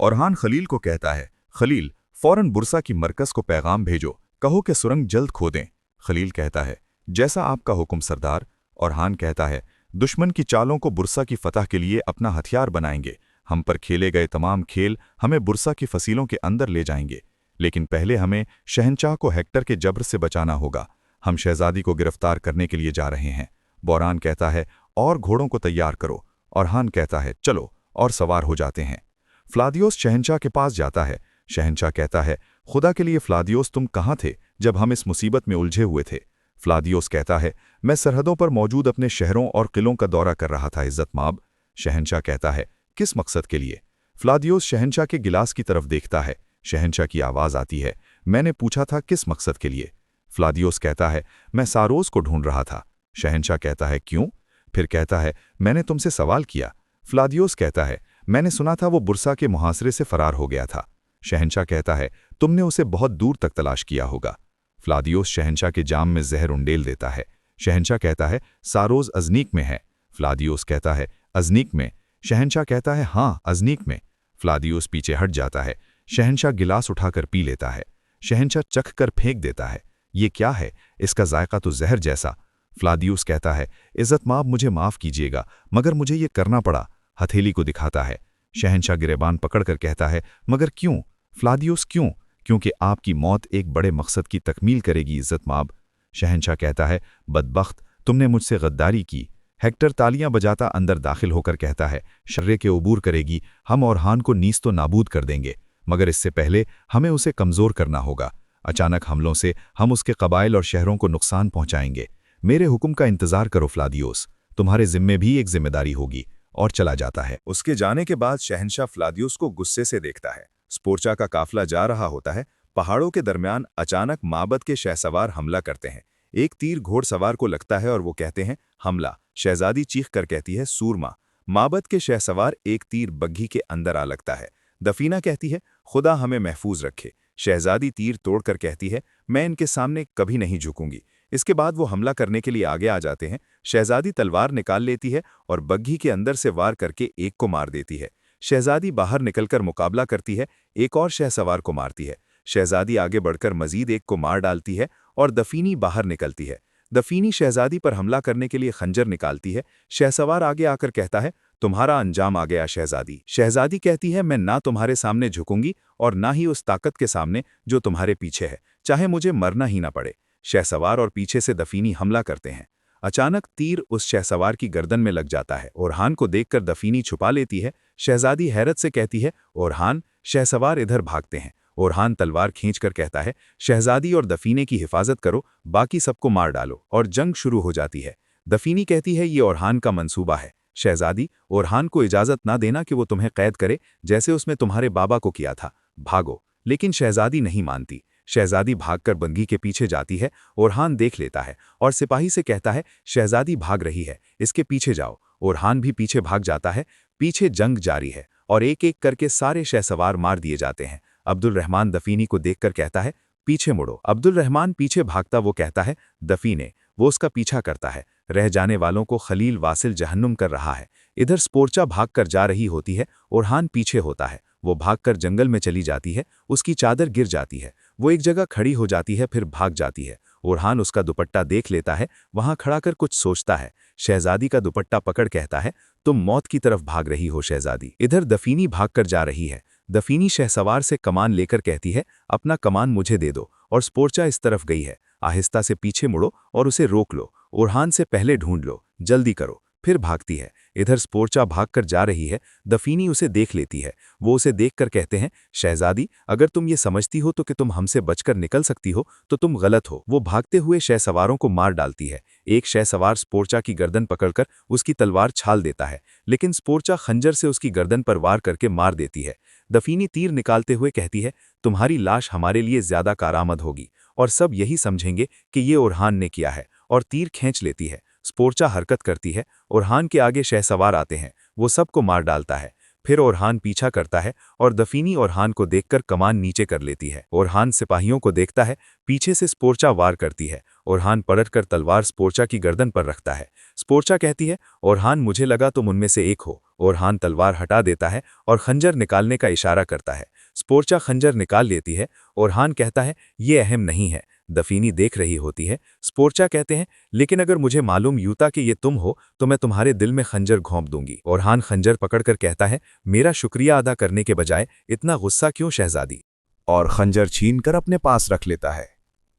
ओरहान खलील को कहता है, खलील, फौरन बुरसा की मरकज़ को पैगाम भेजो, कहो कि सुरंग जल्द खोदें। खलील कहता है, जैसा आपका हुक्म सरदार। ओरहान कहता है, दुश्मन की चालों को बुरसा की फतह के लिए अपना हथियार बनाएंगे। हम पर खेले गए तमाम खेल हमें बुरसा की फसीलों के अंदर ले जाएंगे, लेकिन पहले हमें शहंशाह को हेक्टर के जब्र से बचाना होगा। हम शहजादी को गिरफ्तार करने के लिए जा रहे हैं। बोरान कहता है, और घोड़ों को तैयार करो। ओरहान कहता है, चलो और सवार हो जाते हैं। फ्लादियोस शहंशाह के पास जाता है। शहंशाह कहता है, खुदा के लिए फ्लादियोस, तुम कहाँ थे जब हम इस मुसीबत में उलझे हुए थे? फ्लादियोस कहता है, मैं सरहदों पर मौजूद अपने शहरों और किलों का दौरा कर रहा था इज्जत माब। शहंशाह कहता है, किस मकसद के लिए? फ्लादियोस शहंशाह के गिलास की तरफ देखता है। शहंशाह की आवाज़ आती है, मैंने पूछा था किस मकसद के लिए? फ्लादियोस कहता है, मैं सारोस को ढूंढ रहा था। शहंशाह कहता है, क्यों? फिर कहता है, मैंने तुमसे सवाल किया। फ्लादियोस कहता है, मैंने सुना था वो बुरसा के मुहासरे से फरार हो गया था। शहंशाह कहता है, तुमने उसे बहुत दूर तक तलाश किया होगा। फ्लादियोस शहंशाह के जाम में जहर उंडेल देता है। शहंशाह कहता है, सारोज अजनीक में है। फ्लादियोस कहता है, अजनीक में? शहंशाह कहता है, हाँ, अजनीक में। फ्लादियोस पीछे हट जाता है। शहंशाह गिलास उठाकर पी लेता है। शहंशाह चख कर फेंक देता है। ये क्या है? इसका जायका तो जहर जैसा। फ्लादियोस कहता है, इज़्ज़त माब, मुझे माफ़ कीजिएगा, मगर मुझे ये करना पड़ा। हथेली को दिखाता है। शहंशाह गिरेबान पकड़कर कहता है, मगर क्यों? फ्लादियोस, क्यों? क्योंकि आपकी मौत एक बड़े मकसद की तकमील करेगी इज़्ज़त माब। शहंशाह कहता है, बदबख्त, तुमने मुझसे गद्दारी की। हेक्टर तालियां बजाता अंदर दाखिल होकर कहता है, शर्रे के उबूर करेगी, हम ओरहान को नीस तो नाबूद कर देंगे, मगर इससे पहले हमें उसे कमज़ोर करना होगा। अचानक हमलों से हम उसके कबाइल और शहरों को नुकसान पहुंचाएंगे। मेरे हुक्म का इंतज़ार करो फ्लादियोस, तुम्हारे ज़िम्मे भी एक जिम्मेदारी होगी। और चला जाता है। उसके जाने के बाद शहंशाह फ्लादियोस को गुस्से से देखता है। स्पोर्चा का काफिला जा रहा होता है। पहाड़ों के दरमियान अचानक माबद के शहसवार हमला करते हैं। एक तीर घोड़सवार को लगता है और वो कहते हैं, हमला। शहजादी चीख कर कहती है, सूरमा। माबद के शहसवार एक तीर बग्घी के अंदर आ लगता है। दफीना कहती है, खुदा हमें महफूज रखे। शहजादी तीर तोड़कर कहती है, मैं इनके सामने कभी नहीं झुकूंगी। इसके बाद वो हमला करने के लिए आगे आ जाते हैं। शहजादी तलवार निकाल लेती है और बग्घी के अंदर से वार करके एक को मार देती है। शहजादी बाहर निकलकर मुकाबला करती है, एक और शहसवार को मारती है। शहजादी आगे बढ़कर मजीद एक को मार डालती है और दफीनी बाहर निकलती है। दफीनी शहजादी पर हमला करने के लिए खंजर निकालती है। शहसवार आगे आकर कहता है, तुम्हारा अंजाम आ गया शहजादी। शहजादी कहती है, मैं ना तुम्हारे सामने झुकूंगी और ना ही उस ताकत के सामने जो तुम्हारे पीछे है, चाहे मुझे मरना ही ना पड़े। शहसवार और पीछे से दफीनी हमला करते हैं। अचानक तीर उस शहसवार की गर्दन में लग जाता है। ओरहान को देखकर दफीनी छुपा लेती है। शहजादी हैरत से कहती है, ओरहान। शहसवार इधर भागते हैं। ओरहान तलवार खींचकर कहता है, शहजादी और दफीने की हिफाजत करो, बाकी सबको मार डालो। और जंग शुरू हो जाती है। दफीनी कहती है, ये ओरहान का मंसूबा है। शहजादी, ओरहान को इजाजत ना देना कि वो तुम्हें कैद करे, जैसे उसने तुम्हारे बाबा को किया था। भागो। लेकिन शहजादी नहीं मानती। शहजादी भागकर बंगी के पीछे जाती है। ओरहान देख लेता है और सिपाही से कहता है, शहजादी भाग रही है, इसके पीछे जाओ। ओरहान भी पीछे भाग जाता है। पीछे जंग जारी है और एक एक करके सारे शहसवार मार दिए जाते हैं। अब्दुल रहमान दफीनी को देखकर कहता है, पीछे मुड़ो। अब्दुल रहमान पीछे भागता वो कहता है, दफीने। वो उसका पीछा करता है। रह जाने वालों को खलील वासिल जहन्नुम कर रहा है। इधर स्पोर्चा भागकर जा रही होती है। ओरहान पीछे होता है। वो भागकर जंगल में चली जाती है। उसकी चादर गिर जाती है। वो एक जगह खड़ी हो जाती है, फिर भाग जाती है। ओरहान उसका दुपट्टा देख लेता है। वहां खड़ा कर कुछ सोचता है। शहजादी का दुपट्टा पकड़ कहता है, तुम मौत की तरफ भाग रही हो शहजादी। इधर दफीनी भागकर जा रही है। दफीनी शहसवार से कमान लेकर कहती है, अपना कमान मुझे दे दो। और स्पोर्चा इस तरफ गई है। आहिस्ता से पीछे मुड़ो और उसे रोक लो। ओरहान से पहले ढूंढ लो, जल्दी करो। फिर भागती है। इधर स्पोर्चा भागकर जा रही है। दफीनी उसे देख लेती है। वो उसे देखकर कहते हैं, शहजादी, अगर तुम ये समझती हो तो कि तुम हमसे बचकर निकल सकती हो तो तुम गलत हो। वो भागते हुए शहसवारों को मार डालती है। एक शहसवार स्पोर्चा की गर्दन पकड़कर उसकी तलवार छाल देता है, लेकिन स्पोर्चा खंजर से उसकी गर्दन पर वार करके मार देती है। दफीनी तीर निकालते हुए कहती है, तुम्हारी लाश हमारे लिए ज्यादा कारामद होगी और सब यही समझेंगे कि ये ओरहान ने किया है। और तीर खींच लेती है। स्पोर्चा हरकत करती है। ओरहान के आगे शहसवार आते हैं। वो सबको मार डालता है। फिर ओरहान पीछा करता है और दफीनी ओरहान को देखकर कमान नीचे कर लेती है। ओरहान सिपाहियों को देखता है। पीछे से स्पोर्चा वार करती है ओरहान पलटकर तलवार स्पोर्चा की गर्दन पर रखता है। स्पोर्चा कहती है, ओरहान मुझे लगा तुम उनमें से एक हो। ओरहान तलवार हटा देता है और खंजर निकालने का इशारा करता है। स्पोर्चा खंजर निकाल लेती है। ओरहान कहता है, ये अहम नहीं है। दफीनी देख रही होती है। स्पोर्चा कहते हैं, लेकिन अगर मुझे मालूम यूता कि ये तुम हो तो मैं तुम्हारे दिल में खंजर घोंप दूंगी। ओरहान खंजर पकड़कर कहता है, मेरा शुक्रिया अदा करने के बजाय इतना गुस्सा क्यों शहजादी? और खंजर छीनकर अपने पास रख लेता है।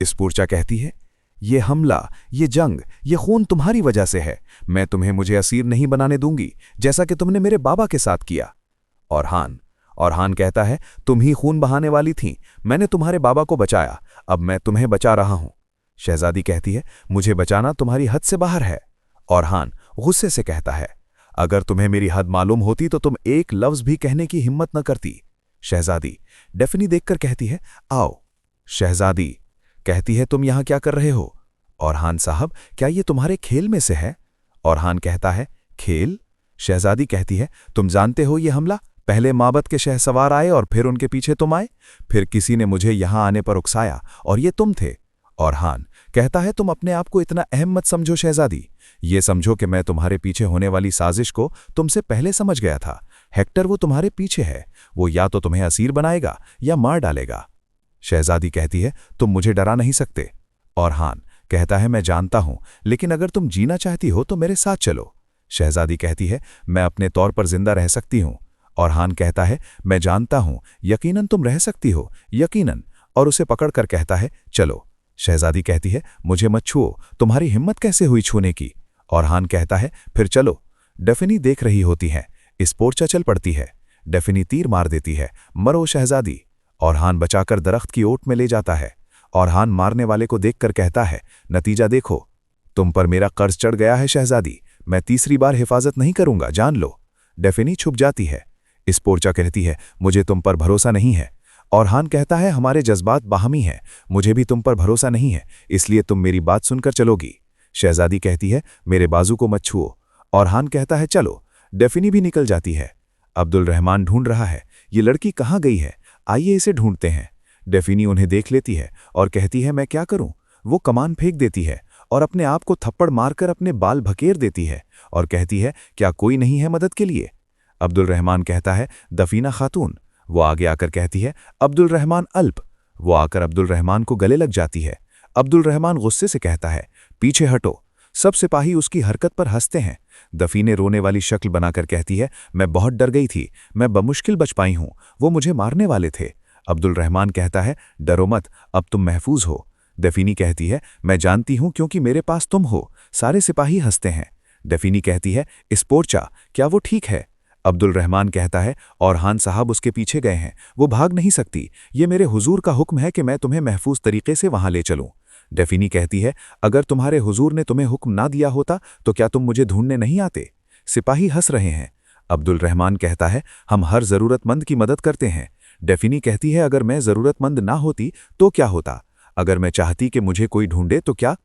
स्पोर्चा कहती है, ये हमला, ये जंग, ये खून तुम्हारी वजह से है। मैं तुम्हें मुझे असीर नहीं बनाने दूंगी, जैसा कि तुमने मेरे बाबा के साथ किया। ओरहान कहता है, तुम ही खून बहाने वाली थीं, मैंने तुम्हारे बाबा को बचाया, अब मैं तुम्हें बचा रहा हूं। शहजादी कहती है, मुझे बचाना तुम्हारी हद से बाहर है। ओरहान गुस्से से कहता है, अगर तुम्हें मेरी हद मालूम होती तो तुम एक लफ्ज भी कहने की हिम्मत न करती। शहजादी डेफिनी देखकर कहती है, आओ। शहजादी कहती है, तुम यहां क्या कर रहे हो? ओरहान साहब, क्या ये तुम्हारे खेल में से है? ओरहान कहता है, खेल? शहजादी कहती है, तुम जानते हो ये हमला? पहले माबद के शहसवार आए और फिर उनके पीछे तुम आए, फिर किसी ने मुझे यहां आने पर उकसाया और ये तुम थे। ओरहान कहता है, तुम अपने आप को इतना अहम मत समझो शहजादी, ये समझो कि मैं तुम्हारे पीछे होने वाली साजिश को तुमसे पहले समझ गया था। हेक्टर वो तुम्हारे पीछे है, वो या तो तुम्हें असीर बनाएगा या मार डालेगा। शहजादी कहती है, तुम मुझे डरा नहीं सकते। ओरहान कहता है, मैं जानता हूं, लेकिन अगर तुम जीना चाहती हो तो मेरे साथ चलो। शहजादी कहती है, मैं अपने तौर पर जिंदा रह सकती हूं। ओरहान कहता है, मैं जानता हूं, यकीनन तुम रह सकती हो, यकीनन, और उसे पकड़कर कहता है, चलो। शहजादी कहती है, मुझे मत छुओ, तुम्हारी हिम्मत कैसे हुई छूने की? ओरहान कहता है, फिर चलो। डेफिनी देख रही होती है। स्पोर्चा चल पड़ती है। डेफिनी तीर मार देती है, मरो शहजादी। ओरहान बचाकर दरख्त की ओट में ले जाता है। ओरहान मारने वाले को देखकर कहता है, नतीजा देखो, तुम पर मेरा कर्ज चढ़ गया है शहजादी, मैं तीसरी बार हिफाजत नहीं करूंगा, जान लो। डेफिनी छुप जाती है। स्पोर्चा कहती है, मुझे तुम पर भरोसा नहीं है। ओरहान कहता है, हमारे जज्बात बाहमी हैं, मुझे भी तुम पर भरोसा नहीं है, इसलिए तुम मेरी बात सुनकर चलोगी। शहजादी कहती है, मेरे बाजू को मत छुओ। ओरहान कहता है, चलो। डेफिनी भी निकल जाती है। अब्दुल रहमान ढूंढ रहा है, ये लड़की कहाँ गई है, आइए इसे ढूंढते हैं। डेफिनी उन्हें देख लेती है और कहती है, मैं क्या करूं? वो कमान फेंक देती है और अपने आप को थप्पड़ मारकर अपने बाल भकेर देती है और कहती है, क्या कोई नहीं है मदद के लिए? अब्दुल रहमान कहता है, दफीना खातून। वो आगे आकर कहती है, अब्दुल रहमान अल्प। वो आकर अब्दुल रहमान को गले लग जाती है। अब्दुल रहमान गुस्से से कहता है, पीछे हटो। सब सिपाही उसकी हरकत पर हंसते हैं। दफीने रोने वाली शक्ल बनाकर कहती है, मैं बहुत डर गई थी, मैं बमुश्किल बच पाई हूं, वो मुझे मारने वाले थे। अब्दुल रहमान कहता है, डरो मत, अब तुम महफूज हो। दफीनी कहती है, मैं जानती हूं क्योंकि मेरे पास तुम हो। सारे सिपाही हंसते हैं। दफीनी कहती है, स्पोर्चा, क्या वो ठीक है? अब्दुल रहमान कहता है, ओरहान साहब उसके पीछे गए हैं, वो भाग नहीं सकती, ये मेरे हुजूर का हुक्म है कि मैं तुम्हें महफूज तरीके से वहां ले चलूं। डेफिनी कहती है, अगर तुम्हारे हुजूर ने तुम्हें हुक्म ना दिया होता तो क्या तुम मुझे ढूंढने नहीं आते? सिपाही हंस रहे हैं। अब्दुल रहमान कहता है, हम हर जरूरतमंद की मदद करते हैं। डेफिनी कहती है, अगर मैं जरूरतमंद ना होती तो क्या होता? अगर मैं चाहती कि मुझे कोई ढूंढे तो क्या?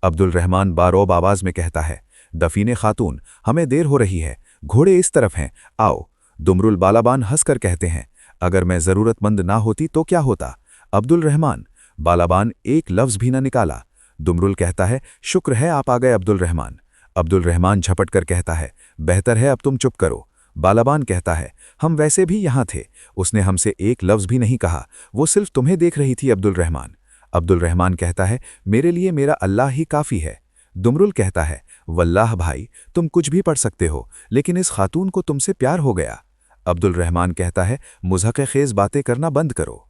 अब्दुल रहमान बारौब आवाज में कहता है, दफीने खातून, हमें देर हो रही है, घोड़े इस तरफ हैं, आओ। दुमरुल बालाबान हंसकर कहते हैं, अगर मैं जरूरतमंद ना होती तो क्या होता? अब्दुल रहमान। बालाबान एक लफ्ज भी न निकाला। दुमरुल कहता है, शुक्र है आप आ गए अब्दुल रहमान। अब्दुल रहमान झपट कर कहता है, बेहतर है अब तुम चुप करो। बालाबान कहता है, हम वैसे भी यहाँ थे, उसने हमसे एक लफ्ज भी नहीं कहा, वो सिर्फ तुम्हें देख रही थी अब्दुल रहमान। अब्दुल रहमान कहता है, मेरे लिए मेरा अल्लाह ही काफ़ी है। दुमरुल कहता है, वल्लाह भाई, तुम कुछ भी पढ़ सकते हो, लेकिन इस खातून को तुमसे प्यार हो गया। अब्दुल रहमान कहता है, मुज़हक़-ए-ख़ेज़ बातें करना बंद करो।